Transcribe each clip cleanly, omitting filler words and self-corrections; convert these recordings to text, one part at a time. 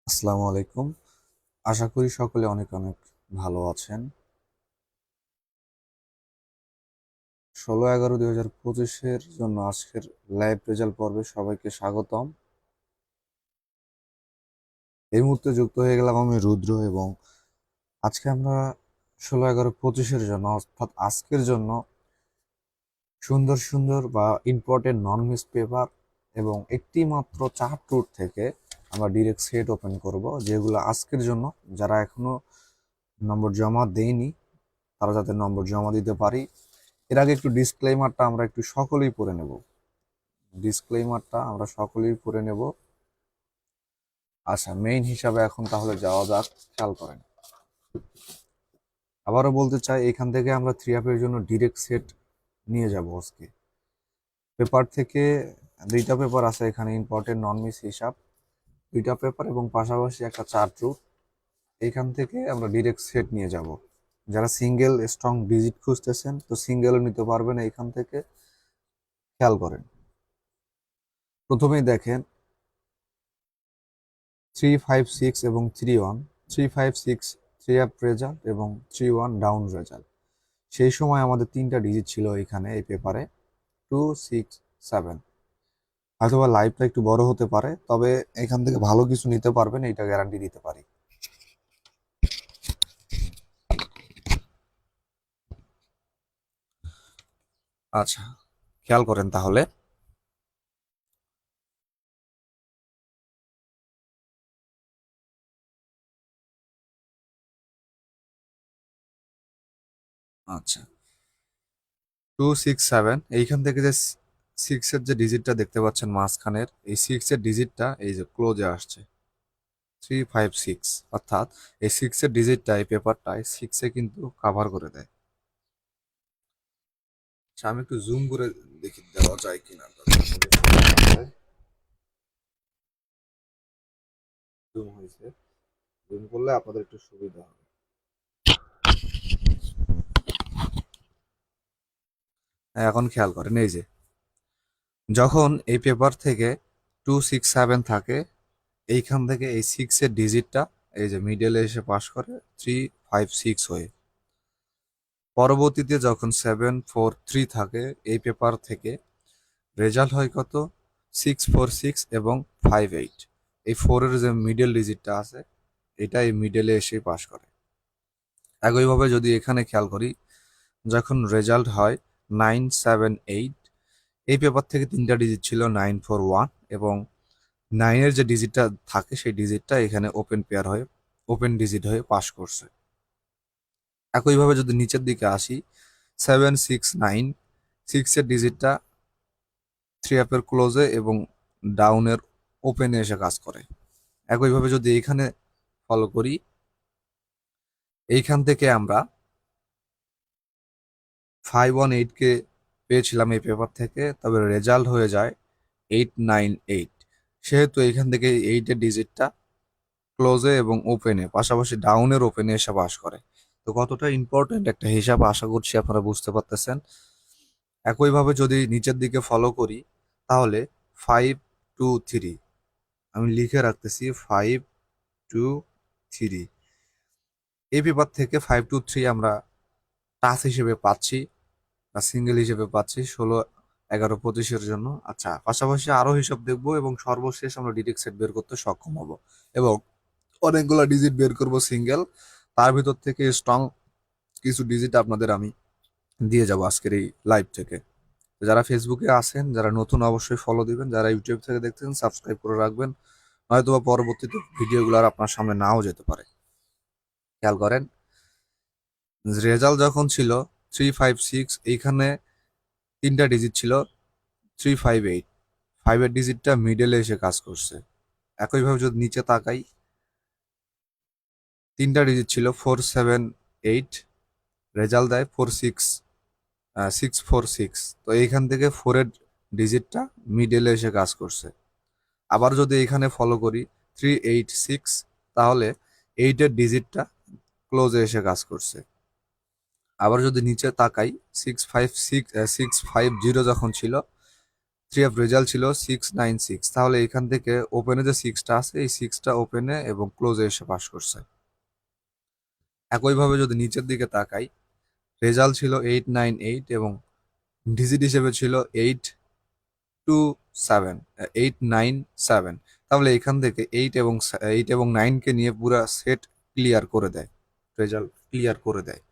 আসসালামু আলাইকুম। আশা করি সকলে অনেক অনেক ভালো আছেন। 16/11/2025 জন্য আজকের লাইভ রেজাল্ট পর্বে সবাইকে স্বাগতম। এই মুহূর্তে যুক্ত হয়ে গেলাম আমি রুদ্র, এবং আজকে আমরা 16/11/25 জন্য অর্থাৎ আজকের জন্য সুন্দর সুন্দর বা ইম্পর্টেন্ট নন মিস পেপার এবং একটি মাত্র 4 থেকে আমরা ডিরেক্ট সেট ওপেন করব, যেগুলো আজকের জন্য যারা এখনো নম্বর জমা দেয়নি তারা যাতে নম্বর জমা দিতে পারি। এর আগে একটু ডিসক্লেইমারটা আমরা একটু সকলেই পড়ে নেব। আচ্ছা, মেইন হিসাবে এখন তাহলে যাওয়া যাক। খেয়াল করেন, আবারও বলতে চাই, এখান থেকে আমরা 3 জন্য ডিরেক্ট সেট নিয়ে যাব আজকে। পেপার থেকে দুইটা পেপার আছে এখানে, ইম্পর্টেন্ট নন মিস হিসাব দুইটা পেপার এবং পাশাপাশি একটা চার্ট রুট। এইখান থেকে আমরা ডিরেক্ট সেট নিয়ে যাব। যারা সিঙ্গেল স্ট্রং ডিজিট খুঁজতেছেন তো সিঙ্গেলও নিতে পারবেন এইখান থেকে। খেয়াল করেন, প্রথমেই দেখেন 356 এবং 31। 356 থ্রি আপ রেজাল্ট এবং 31 ডাউন রেজাল্ট। সেই সময় আমাদের তিনটা ডিজিট ছিল এখানে এই পেপারে, 267। হয়তোবা লাইভটা একটু বড় হতে পারে, তবে এখান থেকে ভালো কিছু নিতে পারবেন, এইটা গ্যারান্টি দিতে পারি। আচ্ছা, খেয়াল করেন তাহলে। আচ্ছা, 267, এইখান থেকে যে সিক্সের যে ডিজিটটা দেখতে পাচ্ছেন মাঝখানের, এই সিক্সের ডিজিটটা এই যে ক্লোজে আসছে 356, অর্থাৎ এই সিক্সের ডিজিটটা এই পেপারটায় সিক্সে কিন্তু কাভার করে দেয়। আচ্ছা, আমি একটু জুম করে দেখি দেওয়া যায় কিনা। জুম হয়েছে, জুম করলে আপনাদের একটু সুবিধা হবে। এখন খেয়াল করেন, এই যে যখন এই পেপার থেকে 267 থাকে, এইখান থেকে এই সিক্সের ডিজিটটা এই যে মিডলে এসে পাস করে 356 হয়ে। পরবর্তীতে যখন 743 থাকে এই পেপার থেকে, রেজাল্ট হয় কত? 646 এবং 58। এই ফোরের যে মিডল ডিজিটটা আছে, এটা এই মিডলে এসে পাস করে। একইভাবে যদি এখানে খেয়াল করি, যখন রেজাল্ট হয় 978, এই পেপার থেকে তিনটা ডিজিট ছিল 941, এবং নাইনের যে ডিজিটটা থাকে সেই ডিজিটটা এখানে ওপেন পেয়ার হয়ে ওপেন ডিজিট হয়ে পাস করছে। একইভাবে যদি নিচের দিকে আসি, 769, সিক্সের ডিজিটটা থ্রি অ্যাপের ক্লোজে এবং ডাউনের ওপেনে এসে কাজ করে। একইভাবে যদি এইখানে ফলো করি, এইখান থেকে আমরা 518কে পেয়েছিলাম এই পেপার থেকে, তবে রেজাল্ট হয়ে যায় 898। সেহেতু এইখান থেকে এইটের ডিজিটটা ক্লোজে এবং ওপেনে, পাশাপাশি ডাউনের ওপেনে এসে পাস করে। তো কতটা ইম্পর্টেন্ট একটা হিসাব আশা করছি আপনারা বুঝতে পারতেছেন। একইভাবে যদি নিচের দিকে ফলো করি, তাহলে 523, আমি লিখে রাখতেছি 523, এই পেপার থেকে 523 আমরা টাচ হিসেবে পাচ্ছি বা সিঙ্গেল হিসেবে পাচ্ছি 16/11/25 জন্য। আচ্ছা, পাশাপাশি আরো হিসাব দেখবো এবং সর্বশেষ আমরা ডিরেক্ট সেট বের করতে সক্ষম হব, এবং অনেকগুলো ডিজিট বের করব সিঙ্গেল। তার ভিতর থেকে স্ট্রং কিছু ডিজিট আপনাদের আমি দিয়ে যাব আজকের এই লাইভ থেকে। তো যারা ফেসবুকে আছেন, যারা নতুন, অবশ্যই ফলো দিবেন। যারা ইউটিউব থেকে দেখতেছেন সাবস্ক্রাইব করে রাখবেন, নয়তোবা পরবর্তীতে ভিডিওগুলো আর আপনার সামনে নাও যেতে পারে। খেয়াল করেন, রেজাল্ট যখন ছিল 356, এইখানে তিনটা ডিজিট ছিল 358, ফাইভের ডিজিটটা মিডলে এসে কাজ করছে। একইভাবে যদি নিচে তাকাই, তিনটা ডিজিট ছিল 478, রেজাল্ট দেয় 646। তো এইখান থেকে ফোরের ডিজিটটা মিডলে এসে কাজ করছে। আবার যদি এখানে ফলো করি 386, তাহলে এইটের ডিজিটটা ক্লোজে এসে কাজ করছে। আবার যদি নিচে তাকাই, 650 যখন ছিল, থ্রি অফ রেজাল্ট ছিল 696, তাহলে এখান থেকে ওপেনে যে সিক্সটা আছে এই সিক্সটা ওপেনে এবং ক্লোজে এসে পাস করছে। একইভাবে যদি নিচের দিকে তাকাই, রেজাল্ট ছিল 898 এবং ডিজিট হিসেবে ছিল 827, 897, তাহলে এখান থেকে 8 এবং 9কে নিয়ে পুরা সেট ক্লিয়ার করে দেয়, রেজাল্ট ক্লিয়ার করে দেয়।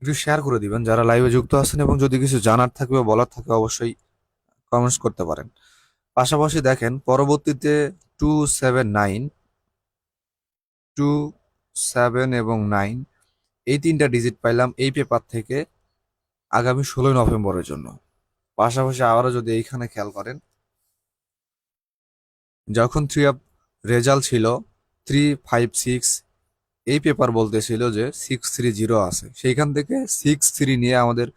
একটু শেয়ার করে দিবেন যারা লাইভে যুক্ত আছেন, এবং যদি কিছু জানার থাকে বা বলার থাকে অবশ্যই কমেন্টস করতে পারেন। পাশাপাশি দেখেন পরবর্তীতে 279, 27 এবং 9 এই তিনটা ডিজিট পাইলাম এই পেপার থেকে আগামী 16 নভেম্বরের জন্য। পাশাপাশি আবারও যদি এইখানে খেয়াল করেন, যখন থ্রি অফ রেজাল্ট ছিল 356, এই পেপার বলতেছিল যে 630 আছে, সেইখান থেকে 63 নিয়ে আমাদের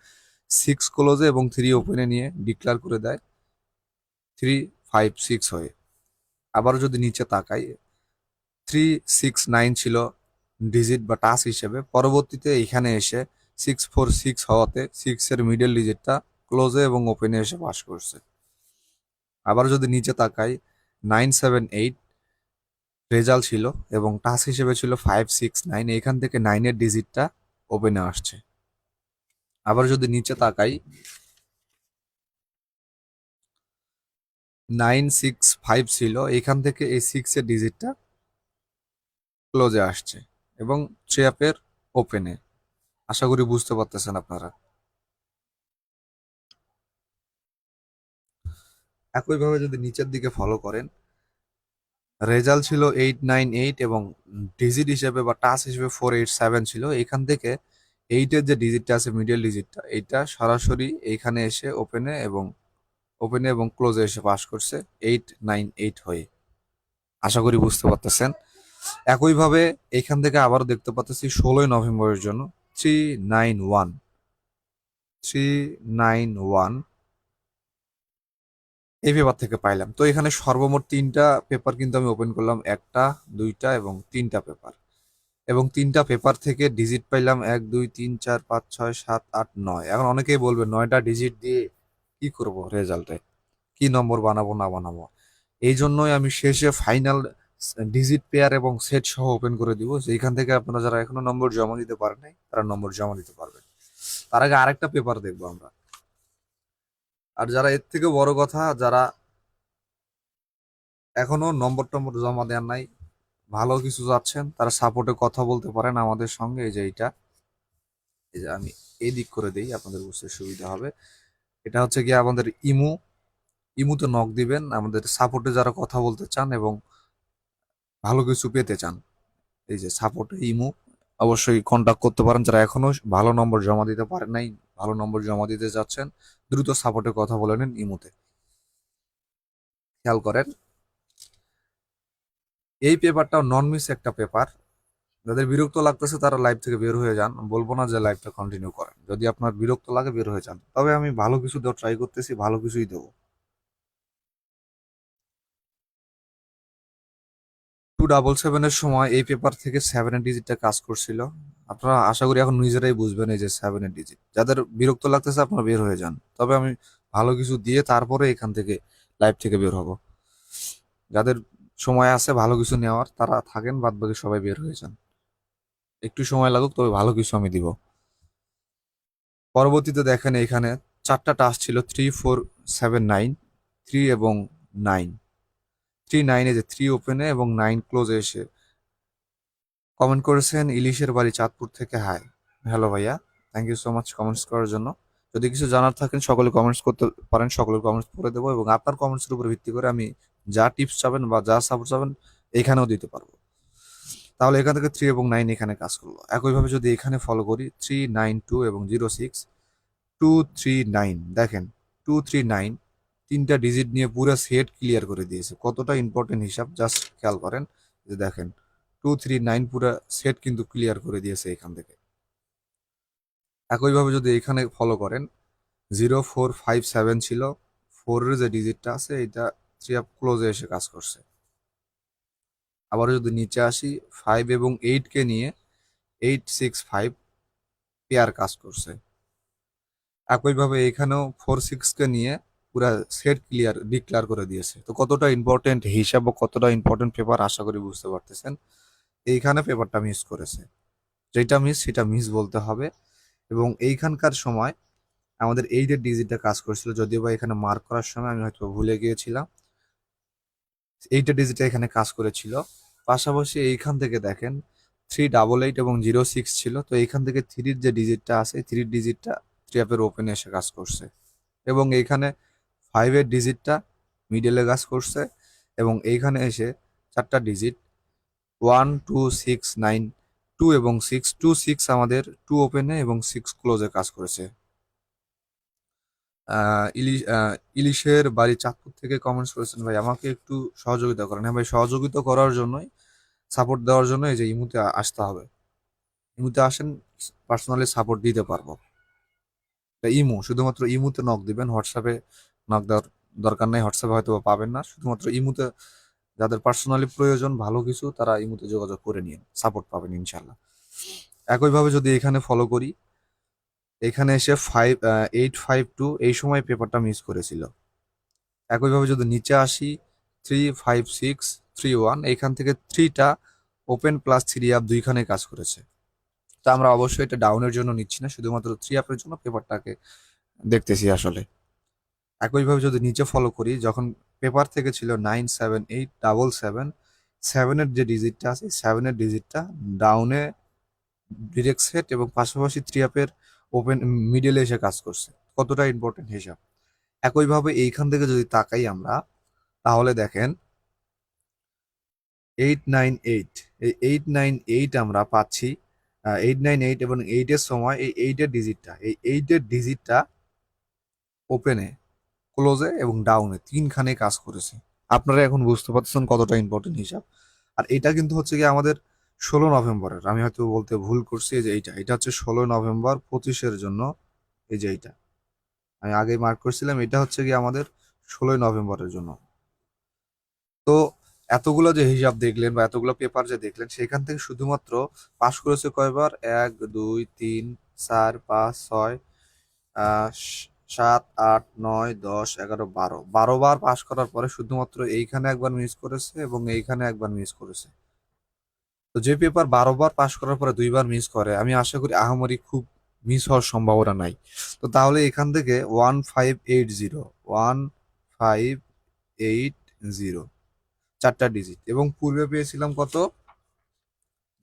6 ক্লোজে এবং 3 ওপেনে নিয়ে ডিক্লেয়ার করে দেয় 356 হয়ে। আবারও যদি নিচে তাকাই, 369 ছিল ডিজিট বা টাচ হিসেবে, পরবর্তীতে এখানে এসে 646 হওয়াতে 6 এর মিডল ডিজিটটা ক্লোজে এবং ওপেনে এসে পাস করছে। আবার যদি নিচে তাকাই, 978 রেজাল্ট ছিল এবং টাচ হিসেবে ছিল 569, এখান থেকে 9 এর ডিজিটটা ওপেনে আসছে। আবার যদি নিচে তাকাই, 965 ছিল, এখান থেকে এই 6 এর ডিজিটটা ক্লোজে আসছে এবং থ্রি আপের ওপেনে। আশা করি বুঝতে পারতেছেন আপনারা। একইভাবে যদি নিচের দিকে ফলো করেন, রেজাল্ট ছিল 898 এবং ডিজিট হিসেবে বা টাচ হিসেবে 487 ছিল, এখান থেকে 8 এর যে ডিজিটটা আছে মিডল ডিজিটটা, এইটা সরাসরি এইখানে এসে ওপেনে এবং ক্লোজে এসে পাস করছে 898 হয়ে। আশা করি বুঝতে পারতেছেন। একইভাবে এখান থেকে আবারও দেখতে পাচ্ছি 16 নভেম্বরের জন্য 391, 391 এই পেপার থেকে পাইলাম। তো এখানে সর্বমোট তিনটা পেপার কিন্তু আমি ওপেন করলাম, একটা, দুইটা এবং তিনটা পেপার, এবং তিনটা পেপার থেকে ডিজিট পাইলাম 1 2 3 4 5 6 7 8 9। এখন অনেকেই বলবে 9টা ডিজিট দিয়ে কি করব, রেজাল্টে কি নম্বর বানাবো না বানাবো। এই জন্যই আমি শেষে ফাইনাল ডিজিট পেয়ার এবং সেট সহ ওপেন করে দিব, যেখান থেকে আপনারা যারা এখনো নম্বর জমা দিতে পারেন নাই তারা নম্বর জমা দিতে পারবেন। তার আগে আরেকটা পেপার দেখবো আমরা। আর যারা এর থেকে বড় কথা, যারা এখনো নম্বর টম্বর জমা দেন নাই, ভালো কিছু যাচ্ছেন, তারা সাপোর্টে কথা বলতে পারেন আমাদের সঙ্গে। এই যে আমি এই দিক করে দেই, আপনাদের বুঝতে সুবিধা হবে। এটা হচ্ছে গিয়ে আমাদের ইমুতে নক দিবেন আমাদের সাপোর্টে যারা কথা বলতে চান এবং ভালো কিছু পেতে চান। এই যে সাপোর্টে ইমু, অবশ্যই কন্টাক্ট করতে পারেন। যারা এখনো ভালো নম্বর জমা দিতে পারেন নাই, ভালো নম্বর জমা দিতে যাচ্ছেন, দ্রুত সাপোর্টে কথা বলে নিন ইমুতে। খেয়াল করেন, এই পেপারটাও নন মিস একটা পেপার। যাদের বিরক্ত লাগতেছে তারা লাইভ থেকে বের হয়ে যান, বলবো না যে লাইভটা কন্টিনিউ করেন। যদি আপনার বিরক্ত লাগে বের হয়ে যান, তবে আমি ভালো কিছু দেওয়ার ট্রাই করতেছি, ভালো কিছুই দেবো। 277 এর সময় এই পেপার থেকে 7 এর ডিজিটটা কাজ করছিল। আপনারা আশা করি এখন নিজেরাই বুঝবেন এই যে 7 এর ডিজিট। যাদের বিরক্ত লাগতেছে আপনারা বের হয়ে যান, তবে আমি ভালো কিছু দিয়ে তারপরে এখান থেকে লাইভ থেকে বের হব। যাদের সময় আছে ভালো কিছু নেওয়ার তারা থাকেন, বাদ বাকি সবাই বের হয়ে যান। একটু সময় লাগুক, তবে ভালো কিছু আমি দিব। পরবর্তীতে দেখেন এখানে চারটা টাস্ক ছিল, 3479, 3 এবং 9। 39 যে 3 ওপেনে এবং 9 ক্লোজে এসে কমেন্ট করেছেন ইলিশের বাড়ি চাঁদপুর থেকে, হাই, হ্যালো ভাইয়া, thank you so much comments করার জন্য। যদি কিছু জানার থাকেন সকলে কমেন্টস করতে পারেন, সকলের কমেন্টস পড়ে দেবো, এবং আপনার কমেন্টসের উপর ভিত্তি করে আমি যা টিপস চাবেন বা যা সাপোর্ট চাবেন এখানেও দিতে পারবো। তাহলে এখান থেকে 3 এবং 9 এখানে কাজ করলো। একইভাবে যদি এখানে ফলো করি 392 এবং 06, 239, দেখেন 239 তিনটা ডিজিট নিয়ে পুরো সেট ক্লিয়ার করে দিয়েছে। কতটা ইম্পর্টেন্ট হিসাব জাস্ট খেয়াল করেন। যে দেখেন 239 পুরো সেট কিন্তু ক্লিয়ার করে দিয়েছে এখান থেকে। একইভাবে যদি এখানে ফলো করেন, 0457 ছিল, 4 এর যে ডিজিটটা আছে এটা 3 আপ ক্লোজে এসে কাজ করছে। আবার যদি নিচে আসি, 5 এবং 8কে নিয়ে 865 পেয়ার কাজ করছে। একইভাবে এখানেও 46কে নিয়ে পুরা সেট ডিক্লেয়ার করে দিয়েছে। তো কতটা ইম্পর্টেন্ট হিসাব বা কতটা ইম্পর্টেন্ট পেপার আশা করি বুঝতে পারতেছেন। এইখানে পেপারটা মিস করেছে, যেটা মিস সেটা মিস বলতে হবে। এবং এইখানকার সময় আমাদের এইটের ডিজিটটা কাজ করছিল, যদিও বা এখানে মার্ক করার সময় আমি হয়তো ভুলে গিয়েছিলাম। এইটের ডিজিটটা এখানে কাজ করেছিল। পাশাপাশি এইখান থেকে দেখেন 388 এবং 06 ছিল, তো এইখান থেকে থ্রির যে ডিজিটটা আছে থ্রির ডিজিটটা থ্রি অ্যাপের ওপেনে এসে কাজ করছে। এবং এইখানে ফাইভের ডিজিটটা মিডলে কাজ করছে। এবং এইখানে এসে চারটা ডিজিট 1 2 6 9 2 এবং 6 আমাদের 2 ওপেনে এবং 6 ক্লোজে কাজ করেছে। ইলিশের বাড়ি চাঁদপুর থেকে কমেন্টস করেছেন, ভাই আমাকে একটু সহযোগিতা করেন। হ্যাঁ ভাই, সহযোগিতা করার জন্যই, সাপোর্ট দেওয়ার জন্য এই যে ইমুতে আসতে হবে। ইমুতে আসেন, পার্সোনালি সাপোর্ট দিতে পারবো। শুধুমাত্র ইমুতে নক দিবেন, হোয়াটসঅ্যাপে নক দেওয়ার দরকার নেই। হোয়াটসঅ্যাপে হয়তো বা পাবেন না, শুধুমাত্র ইমুতে যাদের পার্সোনালি প্রয়োজন ভালো কিছু তারা ইমুতে যোগাযোগ করে নিন, সাপোর্ট পাবেন ইনশাল্লাহ। একইভাবে যদি এখানে ফলো করি, এখানে এসে 852 এই সময় পেপারটা মিস করেছিল। একইভাবে যদি নিচে আসি 35631, এইখান থেকে থ্রিটা ওপেন প্লাস থ্রি আপ দুইখানে কাজ করেছে। তা আমরা অবশ্যই এটা ডাউনের জন্য নিচ্ছি না, শুধুমাত্র থ্রি আপের জন্য পেপারটাকে দেখতেছি আসলে। একইভাবে যদি নিচে ফলো করি, যখন পেপার থেকে ছিল 97877, সেভেনের যে ডিজিটটা আছে সেভেনের ডিজিটটা ডাউনে ডিরেক্ট সেট এবং পাশাপাশি থ্রি আপের ওপেন মিডলে এসে কাজ করছে। কতটা ইম্পর্টেন্ট হিসাব। একইভাবে এইখান থেকে যদি তাকাই আমরা, তাহলে দেখেন 898, এই 898 আমরা পাচ্ছি। 898 এবং এইটের সময় এই এইটের ডিজিটটা ওপেনে, ক্লোজে এবং ডাউনে তিনখানে কাজ করেছে। আপনারা এখন বুঝতে পারছেন কতটা ইম্পর্টেন্ট হিসাব। আর এটা কিন্তু হচ্ছে কি আমাদের 16 নভেম্বরের, আমি হয়তো বলতে ভুল করছি, এই যে এটা হচ্ছে 16 নভেম্বর 25-এর জন্য। এই যে এইটা আমি আগে মার্ক করছিলাম, এটা হচ্ছে কি আমাদের 16 নভেম্বরের জন্য। তো এতগুলো যে হিসাব দেখলেন বা এতগুলো পেপার যে দেখলেন, সেখান থেকে শুধুমাত্র পাশ করেছে কয়বার? 1 2 3 4 5 6 7 8 9 10 11 12 বার পাশ করার পরে শুধুমাত্র এইখানে একবার মিস করেছে এবং এইখানে একবার মিস করেছে। তো যে পেপার 12 বার পাশ করার পরে দুইবার মিস করে, আমি আশা করি আহামরি খুব মিস হওয়ার সম্ভাবনা নাই। তো তাহলে এখান থেকে 1580 চারটা ডিজিট, এবং পূর্বে পেয়েছিলাম কত?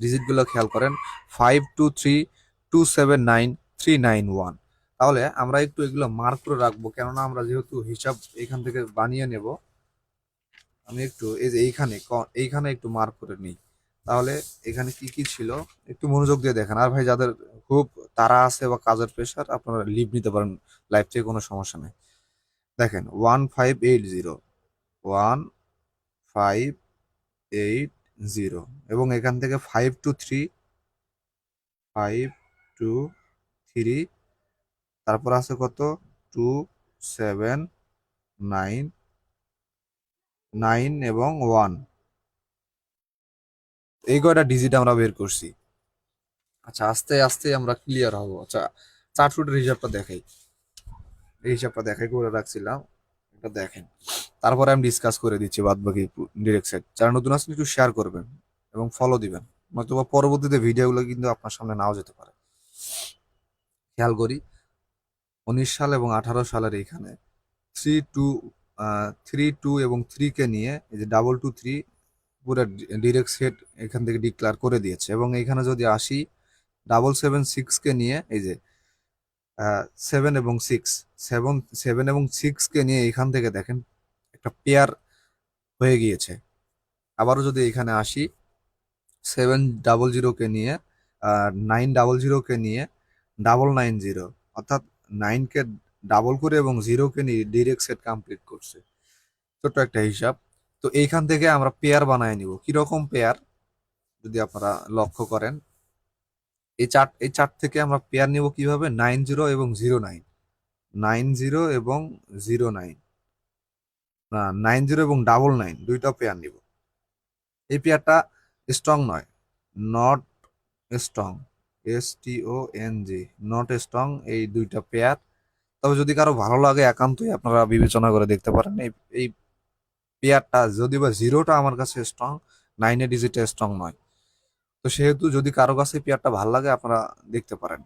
ডিজিটগুলো খেয়াল করেন, 523279 391। তাহলে আমরা একটু এগুলো মার্ক করে রাখবো, কেননা আমরা যেহেতু হিসাব এখান থেকে বানিয়ে নেব। আমি একটু এই যে এইখানে একটু মার্ক করে নিই। তাহলে এখানে কি কি ছিল একটু মনোযোগ দিয়ে দেখেন। আর ভাই যাদের খুব তাড়া আছে বা কাজের প্রেশার, আপনারা লিভ নিতে পারেন, লাইফ থেকে কোনো সমস্যা নেই। দেখেন 1580 এবং এখান থেকে 523 তারপর আছে কত? 2799 এবং 1, এই কয়টা ডিজিট আমরা বের করছি। আচ্ছা, আস্তে আস্তে আমরা ক্লিয়ার হব। আচ্ছা, চার ফুটের হিসাবটা দেখাই। এই হিসাবটা দেখাই করে রাখছিলাম, এটা দেখেন। তারপরে আমি ডিসকাস করে দিচ্ছি বাদ বাকি ডিরেক্ট সাইড। যারা নতুন আছেন একটু শেয়ার করবেন এবং ফলো দিবেন, নয়তো পরবর্তীতে ভিডিওগুলো কিন্তু আপনার সামনে নাও যেতে পারে। খেয়াল করি 19 সাল এবং 18 সালের এইখানে 3 2 3 2 এবং 3 কে নিয়ে এই যে 2 2 3 পুরো ডিরেক্ট সেট এখান থেকে ডিক্লেয়ার করে দিয়েছে। এবং এখানে যদি আসি 776 কে নিয়ে এই যে 7 এবং 6, 7 এবং 6 কে নিয়ে এখান থেকে দেখেন একটা পেয়ার হয়ে গিয়েছে। আবারও যদি এখানে আসি 700 কে নিয়ে 900 কে নিয়ে 990, অর্থাৎ 9 কে ডাবল করে এবং 0 কে নিয়ে ডিরেক্ট সেট কমপ্লিট করছে। ছোট্ট একটা হিসাব। তো এইখান থেকে আমরা পেয়ার বানায় নিব। কিরকম পেয়ার যদি আপনারা লক্ষ্য করেন, এই চার্ট থেকে আমরা পেয়ার নিব কিভাবে? 90 এবং 09, 90 এবং 09, 90 এবং 99 দুইটা পেয়ার নিব। এই পেয়ারটা স্ট্রং নয়, not strong, STONG, not strong, এই দুইটা পেয়ার। তবে যদি কারো ভালো লাগে একান্তই আপনারা বিবেচনা করে দেখতে পারেন। এই পেয়ারটা যদি বা জিরোটা আমার কাছে স্ট্রং, 9 ডিজিটে স্ট্রং নয়। তো সেহেতু যদি কারো কাছে পেয়ারটা ভালো লাগে আপনারা দেখতে পারেন।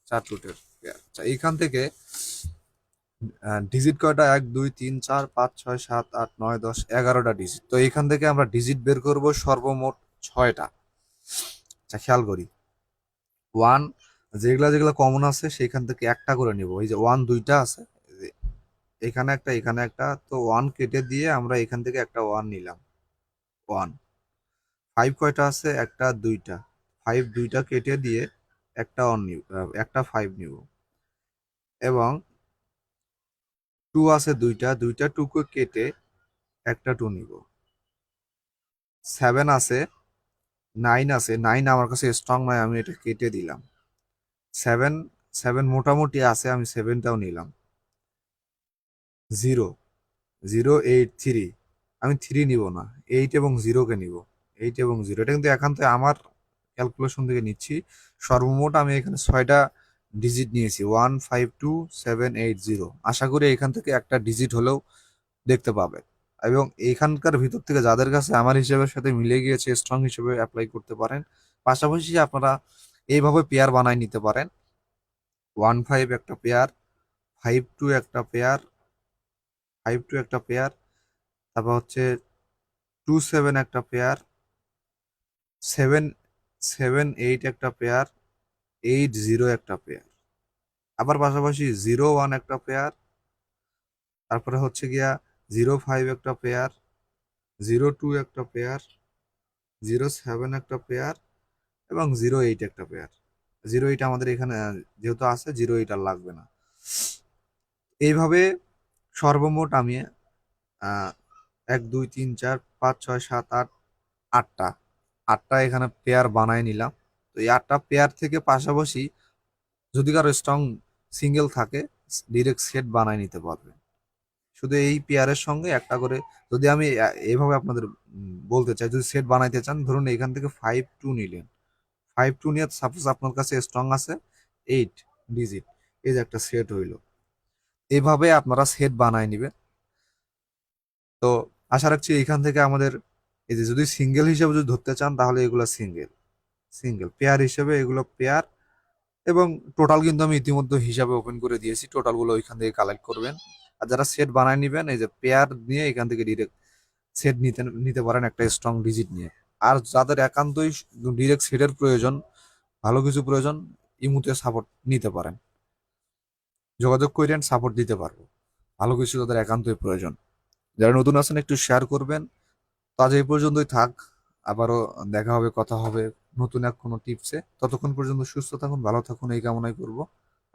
4 রুটের পেয়ার। আচ্ছা, এইখান থেকে ডিজিট কয়টা? 1 2 3 4 5 6 7 8 9 10 11টা ডিজিট। তো এইখান থেকে আমরা ডিজিট বের করব সর্বমোট 6টা। আচ্ছা, খেয়াল করি। ওয়ান, যেগুলা যেগুলা কমন আছে সেখান থেকে একটা করে নিব। এই যে ওয়ান দুইটা আছে, এই যে এখানে একটা এখানে একটা, তো ওয়ান কেটে দিয়ে আমরা এখান থেকে একটা ওয়ান নিলাম। ওয়ান। ফাইভ কয়টা আছে? একটা দুইটা। ফাইভ দুইটা কেটে দিয়ে একটা ওয়ান নিব, একটা ফাইভ নিব। এবং টু আছে দুইটা, দুইটা টুকু কেটে একটা টু নিব। সেভেন আছে, নাইন আছে, নাইন আমার কাছে স্ট্রং নয়, আমি এটা কেটে দিলাম। সেভেন, সেভেন মোটামুটি আছে, আমি সেভেনটাও নিলাম। জিরো, 0 8 3, আমি থ্রি নিব না, এইট এবং জিরোকে নিব। এইট এবং জিরো, এটা কিন্তু একান্ত আমার ক্যালকুলেশন থেকে নিচ্ছি। সর্বমোট আমি এখানে 6টা ডিজিট নিয়েছি, 1 5 2 7 8 0। আশা করি এখান থেকে একটা ডিজিট হলেও দেখতে পাবে। এবং এখানকার ভিতর থেকে যাদের কাছে আমার হিসেবের সাথে মিলে গিয়েছে স্ট্রং হিসেবে অ্যাপ্লাই করতে পারেন। পাশাপাশি আপনারা এইভাবে পেয়ার বানায় নিতে পারেন। 1 5 একটা পেয়ার, 5 2 একটা পেয়ার, 5 2 একটা পেয়ার, তারপর হচ্ছে 2 7 একটা পেয়ার, 7 7 8 একটা পেয়ার, 8 0 একটা পেয়ার। আবার পাশাপাশি 0 1 একটা পেয়ার, তারপরে হচ্ছে গিয়া 0 5 একটা পেয়ার, 0 2 একটা পেয়ার, 0 7 একটা পেয়ার, এবং 0 8 একটা পেয়ার। 0 8 আমাদের এখানে যেহেতু আছে, 0 8 আর লাগবে না। এইভাবে সর্বমোট আমি 1 2 3 4 5 6 7 8, আটটা আটটা এখানে পেয়ার বানায় নিলাম। তো এই আটটা পেয়ার থেকে পাশাপাশি যদি কারো স্ট্রং সিঙ্গেল থাকে, ডিরেক্ট সেট বানায় নিতে পারবে। শুধু এই পেয়ারের সঙ্গে একটা করে, যদি আমি এইভাবে আপনাদের বলতে চাই, যদি সেট বানাইতে চান, ধরুন এখান থেকে 5 2 নিলেন। 5 2 নিয়ে সাপোজ আপনার কাছে স্ট্রং আছে 8 ডিজিট, এই যে একটা সেট হইলো। এইভাবে আপনারা সেট বানায় নিবেন। তো আশা রাখছি এখান থেকে আমাদের এই যে যদি সিঙ্গেল হিসেবে যদি ধরতে চান তাহলে এগুলো সিঙ্গেল, সিঙ্গেল পেয়ার হিসেবে এগুলো পেয়ার। এবং টোটাল কিন্তু আমি ইতিমধ্যে হিসাবে ওপেন করে দিয়েছি, টোটালগুলো ওইখান থেকে কালেক্ট করবেন। আর যারা সেট বানায় নিবেন, এই যে পেয়ার নিয়ে এখান থেকে ডিরেক্ট সেট নিতে নিতে পারেন একটা স্ট্রং ডিজিট নিয়ে। আর যাদের একান্তই ডিরেক্ট সেটের প্রয়োজন, ভালো কিছু প্রয়োজন, ইমুতে সাপোর্ট নিতে পারেন, যোগাযোগ করেন, সাপোর্ট দিতে পারবো। ভালো কিছু তাদের একান্তই প্রয়োজন। যারা নতুন আছেন একটু শেয়ার করবেন। তো আজ এই পর্যন্তই থাক, আবারও দেখা হবে, কথা হবে নতুন এক কোনো টিপসে। ততক্ষণ পর্যন্ত সুস্থ থাকুন, ভালো থাকুন, এই কামনাই করব।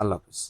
আল্লাহ হাফিজ।